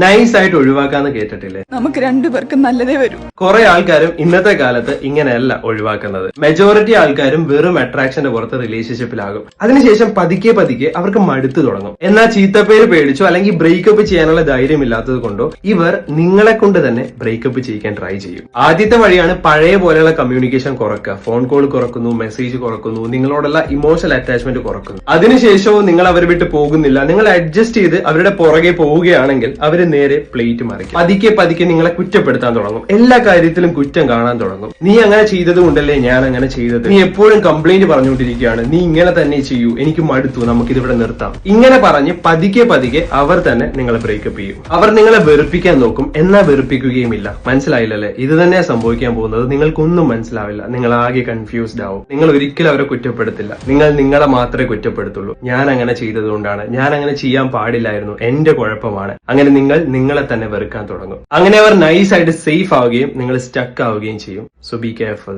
Nice ആയിട്ട് ഒഴിവാക്കാന്ന് കേട്ടിട്ടില്ലേ? നമുക്ക് രണ്ടുപേർക്കും നല്ലതേ വരും. കുറെ ആൾക്കാരും ഇന്നത്തെ കാലത്ത് ഇങ്ങനെയല്ല ഒഴിവാക്കുന്നത്. മെജോറിറ്റി ആൾക്കാരും വെറും അട്രാക്ഷന്റെ പുറത്ത് റിലേഷൻഷിപ്പിലാകും. അതിനുശേഷം പതുക്കെ പതുക്കെ അവർക്ക് മടുത്തു തുടങ്ങും. എന്നാൽ ചീത്തപ്പേര് പേടിച്ചോ അല്ലെങ്കിൽ ബ്രേക്കപ്പ് ചെയ്യാനുള്ള ധൈര്യമില്ലാത്തത് കൊണ്ടോ ഇവർ നിങ്ങളെ കൊണ്ട് തന്നെ ബ്രേക്കപ്പ് ചെയ്യിക്കാൻ ട്രൈ ചെയ്യും. ആദ്യത്തെ വഴിയാണ് പഴയ പോലെയുള്ള കമ്മ്യൂണിക്കേഷൻ കുറക്കുക. ഫോൺ കോൾ കുറക്കുന്നു, മെസ്സേജ് കുറക്കുന്നു, നിങ്ങളോടുള്ള ഇമോഷണൽ അറ്റാച്ച്മെന്റ് കുറക്കുന്നു. അതിനുശേഷവും നിങ്ങൾ അവരെ വിട്ട് പോകുന്നില്ല, നിങ്ങൾ അഡ്ജസ്റ്റ് ചെയ്ത് അവരുടെ പുറകെ പോവുകയാണെങ്കിൽ അവര് നേരെ പ്ലേറ്റ് മറിക്കും. പതുക്കെ പതുക്കെ നിങ്ങളെ കുറ്റപ്പെടുത്താൻ തുടങ്ങും. എല്ലാ കാര്യത്തിലും കുറ്റം കാണാൻ തുടങ്ങും. നീ അങ്ങനെ ചെയ്തത് കൊണ്ടല്ലേ ഞാൻ അങ്ങനെ ചെയ്തത്, നീ എപ്പോഴും കംപ്ലൈന്റ് പറഞ്ഞുകൊണ്ടിരിക്കുകയാണ്, നീ ഇങ്ങനെ തന്നെ ചെയ്യൂ, എനിക്ക് മടുത്തു, നമുക്കിതിവിടെ നിർത്താം. ഇങ്ങനെ പറഞ്ഞ് പതുക്കെ പതുക്കെ അവർ തന്നെ നിങ്ങളെ ബ്രേക്കപ്പ് ചെയ്യും. അവർ നിങ്ങളെ വെറുപ്പിക്കാൻ നോക്കും, എന്നാൽ വെറുപ്പിക്കുകയുമില്ല. മനസ്സിലായില്ലല്ലേ? ഇത് തന്നെയാ സംഭവിക്കാൻ പോകുന്നത്. നിങ്ങൾക്കൊന്നും മനസ്സിലാവില്ല, നിങ്ങൾ ആകെ കൺഫ്യൂസ്ഡ് ആവും. നിങ്ങൾ ഒരിക്കലും അവരെ കുറ്റപ്പെടുത്തില്ല, നിങ്ങൾ നിങ്ങളെ മാത്രമേ കുറ്റപ്പെടുത്തുള്ളൂ. ഞാൻ അങ്ങനെ ചെയ്തതുകൊണ്ടാണ്, ഞാൻ അങ്ങനെ ചെയ്യാൻ പാടില്ലായിരുന്നു, എന്റെ കുഴപ്പമാണ്. അങ്ങനെ നിങ്ങൾ നിങ്ങളെ തന്നെ വെറുക്കാൻ തുടങ്ങും. അങ്ങനെ അവർ നൈസ് ആയിട്ട് സേഫ് ആവുകയും നിങ്ങൾ സ്റ്റക്ക് ആവുകയും ചെയ്യും. So be careful.